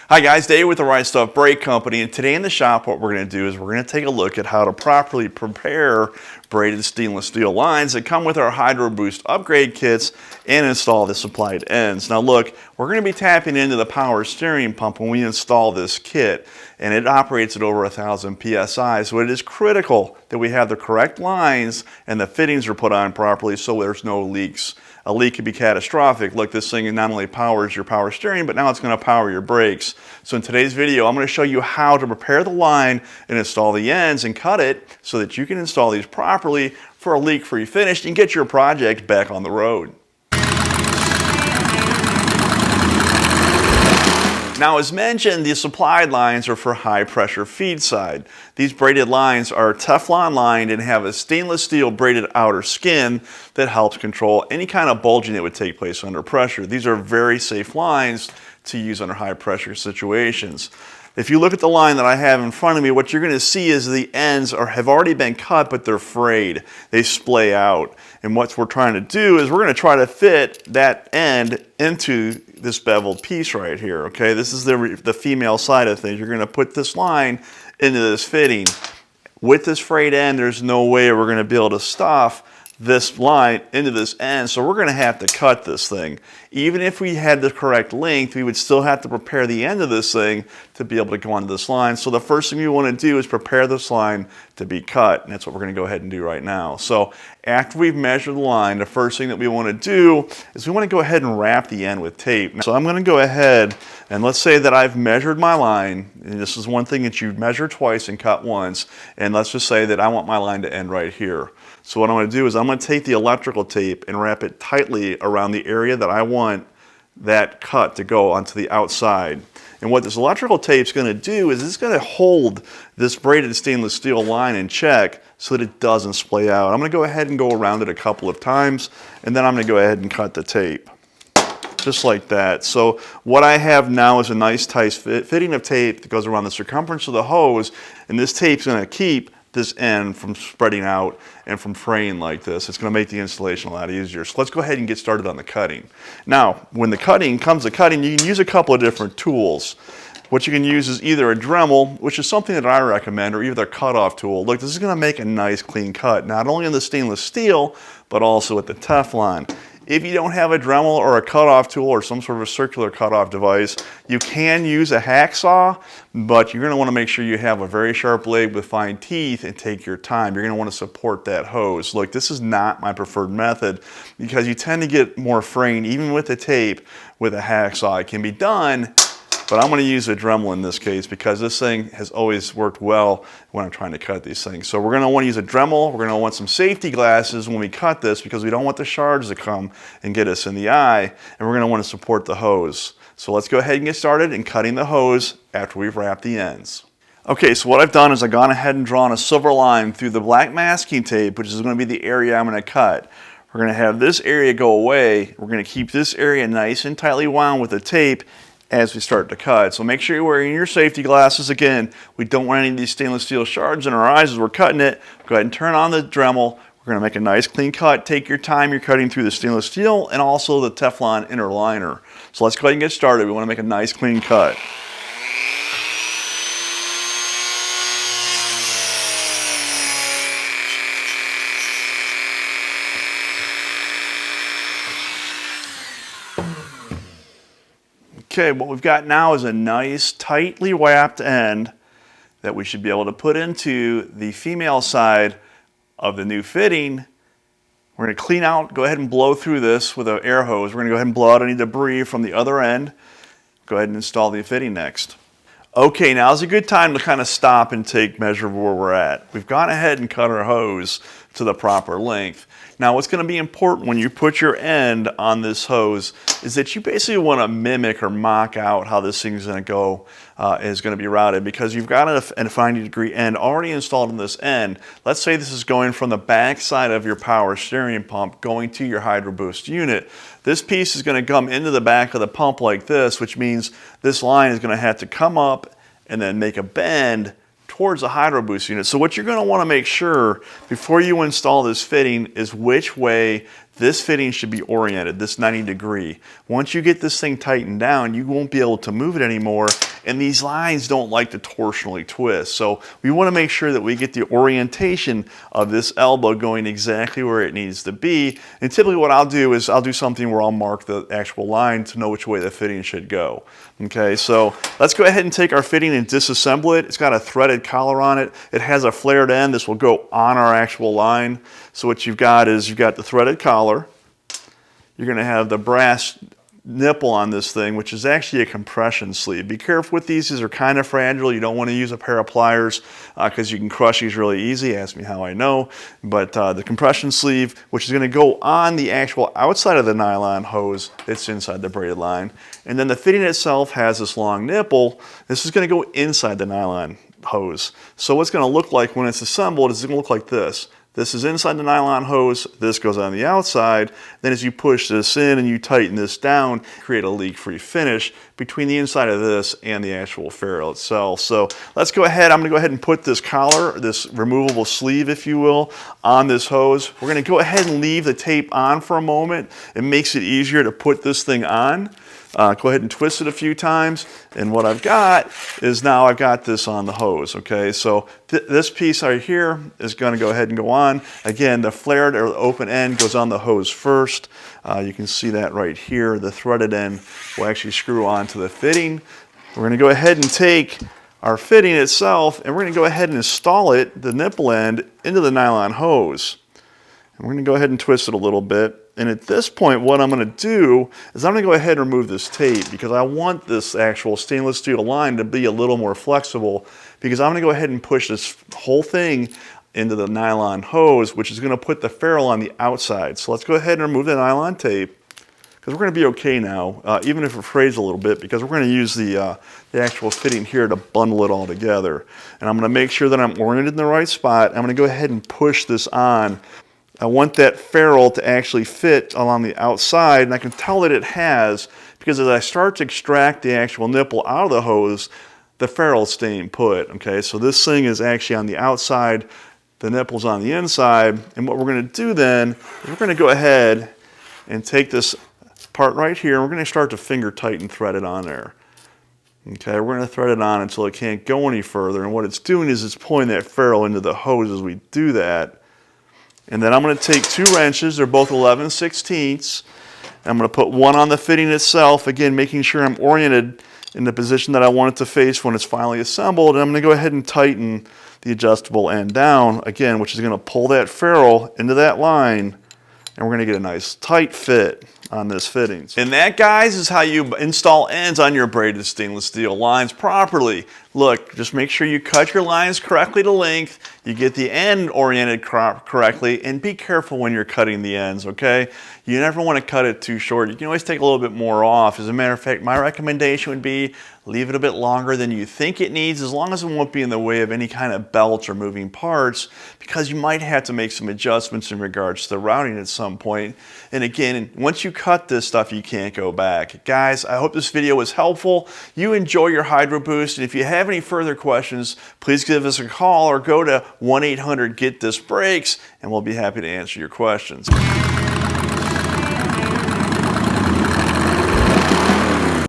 Hi guys, Dave with the Right Stuff Brake Company, and today in the shop what we're going to do is we're going to take a look at how to properly prepare braided stainless steel lines that come with our Hydro Boost upgrade kits and install the supplied ends. Now look, we're going to be tapping into the power steering pump when we install this kit, and it operates at over 1,000 psi, so it is critical that we have the correct lines and the fittings are put on properly so there's no leaks. A leak could be catastrophic. Look, this thing not only powers your power steering, but now it's going to power your brakes. So in today's video, I'm going to show you how to prepare the line and install the ends and cut it so that you can install these properly for a leak-free finish and get your project back on the road. Now, as mentioned, the supplied lines are for high pressure feed side. These braided lines are Teflon lined and have a stainless steel braided outer skin that helps control any kind of bulging that would take place under pressure. These are very safe lines to use under high pressure situations. If you look at the line that I have in front of me, what you're going to see is the ends have already been cut, but they're frayed. They splay out. And what we're trying to do is we're going to try to fit that end into this beveled piece right here, okay? This is the female side of things. You're going to put this line into this fitting. With this frayed end, there's no way we're going to be able to stuff this line into this end, so we're going to have to cut this thing. Even if we had the correct length, we would still have to prepare the end of this thing to be able to go onto this line. So the first thing you want to do is prepare this line to be cut, and that's what we're going to go ahead and do right now. So after we've measured the line, the first thing that we want to do is we want to go ahead and wrap the end with tape. So I'm going to go ahead and let's say that I've measured my line, and this is one thing that you measure twice and cut once, and let's just say that I want my line to end right here. So what I'm going to do is I'm going to take the electrical tape and wrap it tightly around the area that I want that cut to go onto the outside. And what this electrical tape is going to do is it's going to hold this braided stainless steel line in check so that it doesn't splay out. I'm going to go ahead and go around it a couple of times, and then I'm going to go ahead and cut the tape. Just like that. So what I have now is a nice tight fitting of tape that goes around the circumference of the hose, and this tape's going to keep this end from spreading out and from fraying like this. It's going to make the installation a lot easier. So let's go ahead and get started on the cutting. Now, when the cutting comes to cutting, you can use a couple of different tools. What you can use is either a Dremel, which is something that I recommend, or either a cutoff tool. Look, this is going to make a nice clean cut, not only on the stainless steel, but also with the Teflon. If you don't have a Dremel or a cutoff tool or some sort of a circular cutoff device, you can use a hacksaw, but you're going to want to make sure you have a very sharp blade with fine teeth and take your time. You're going to want to support that hose. Look, this is not my preferred method because you tend to get more fraying even with the tape with a hacksaw. It can be done, but I'm going to use a Dremel in this case because this thing has always worked well when I'm trying to cut these things. So we're going to want to use a Dremel. We're going to want some safety glasses when we cut this because we don't want the shards to come and get us in the eye. And we're going to want to support the hose. So let's go ahead and get started in cutting the hose after we've wrapped the ends. Okay, so what I've done is I've gone ahead and drawn a silver line through the black masking tape, which is going to be the area I'm going to cut. We're going to have this area go away. We're going to keep this area nice and tightly wound with the tape as we start to cut. So make sure you're wearing your safety glasses. Again, we don't want any of these stainless steel shards in our eyes as we're cutting it. Go ahead and turn on the Dremel. We're going to make a nice clean cut. Take your time. You're cutting through the stainless steel and also the Teflon inner liner. So let's go ahead and get started. We want to make a nice clean cut. Okay, what we've got now is a nice, tightly wrapped end that we should be able to put into the female side of the new fitting. We're going to clean out, go ahead and blow through this with an air hose. We're going to go ahead and blow out any debris from the other end. Go ahead and install the fitting next. Okay, now's a good time to kind of stop and take measure of where we're at. We've gone ahead and cut our hose to the proper length. Now what's going to be important when you put your end on this hose is that you basically want to mimic or mock out how this thing's going to go, is going to be routed, because you've got a 90-degree end already installed on this end. Let's say this is going from the back side of your power steering pump going to your Hydro Boost unit. This piece is going to come into the back of the pump like this, which means this line is going to have to come up and then make a bend towards the Hydro Boost unit. So what you're going to want to make sure before you install this fitting is which way this fitting should be oriented, this 90 degree. Once you get this thing tightened down, you won't be able to move it anymore, and these lines don't like to torsionally twist. So we want to make sure that we get the orientation of this elbow going exactly where it needs to be. And typically what I'll do is I'll do something where I'll mark the actual line to know which way the fitting should go. Okay, so let's go ahead and take our fitting and disassemble it. It's got a threaded collar on it. It has a flared end. This will go on our actual line. So what you've got is you've got the threaded collar. You're going to have the brass nipple on this thing, which is actually a compression sleeve. Be careful with these. These are kind of fragile. You don't want to use a pair of pliers because you can crush these really easy. Ask me how I know. But the compression sleeve, which is going to go on the actual outside of the nylon hose that's inside the braided line. And then the fitting itself has this long nipple. This is going to go inside the nylon hose. So what's going to look like when it's assembled is it's going to look like this. This is inside the nylon hose, this goes on the outside. Then as you push this in and you tighten this down, create a leak-free finish between the inside of this and the actual ferrule itself. So let's go ahead, I'm gonna go ahead and put this collar, this removable sleeve, if you will, on this hose. We're gonna go ahead and leave the tape on for a moment. It makes it easier to put this thing on. Go ahead and twist it a few times, and what I've got is now I've got this on the hose, okay? So this piece right here is gonna go ahead and go on. Again, the flared or the open end goes on the hose first. You can see that right here. The threaded end will actually screw onto the fitting. We're gonna go ahead and take our fitting itself, and we're gonna go ahead and install it, the nipple end, into the nylon hose. And we're gonna go ahead and twist it a little bit. And at this point, what I'm going to do is I'm going to go ahead and remove this tape because I want this actual stainless steel line to be a little more flexible, because I'm going to go ahead and push this whole thing into the nylon hose, which is going to put the ferrule on the outside. So let's go ahead and remove the nylon tape, because we're going to be okay now, even if it frays a little bit, because we're going to use the actual fitting here to bundle it all together. And I'm going to make sure that I'm oriented in the right spot. I'm going to go ahead and push this on. I want that ferrule to actually fit along the outside, and I can tell that it has, because as I start to extract the actual nipple out of the hose, the ferrule's staying put, okay? So this thing is actually on the outside, the nipple's on the inside, and what we're gonna do then is we're gonna go ahead and take this part right here, and we're gonna start to finger tighten thread it on there. Okay, we're gonna thread it on until it can't go any further, and what it's doing is it's pulling that ferrule into the hose as we do that. And then I'm going to take 2 wrenches, they're both 11/16. I'm going to put one on the fitting itself, again making sure I'm oriented in the position that I want it to face when it's finally assembled. And I'm going to go ahead and tighten the adjustable end down, again, which is going to pull that ferrule into that line, and we're going to get a nice tight fit on this fittings. And that, guys, is how you install ends on your braided stainless steel lines properly. Look, just make sure you cut your lines correctly to length, you get the end oriented correctly, and be careful when you're cutting the ends, okay? You never want to cut it too short. You can always take a little bit more off. As a matter of fact, my recommendation would be leave it a bit longer than you think it needs, as long as it won't be in the way of any kind of belts or moving parts, because you might have to make some adjustments in regards to the routing at some point. And again, once you cut this stuff, you can't go back. Guys, I hope this video was helpful. You enjoy your Hydro Boost, and if you have any further questions, please give us a call or go to 1-800-GET-THIS-BRAKES, and we'll be happy to answer your questions.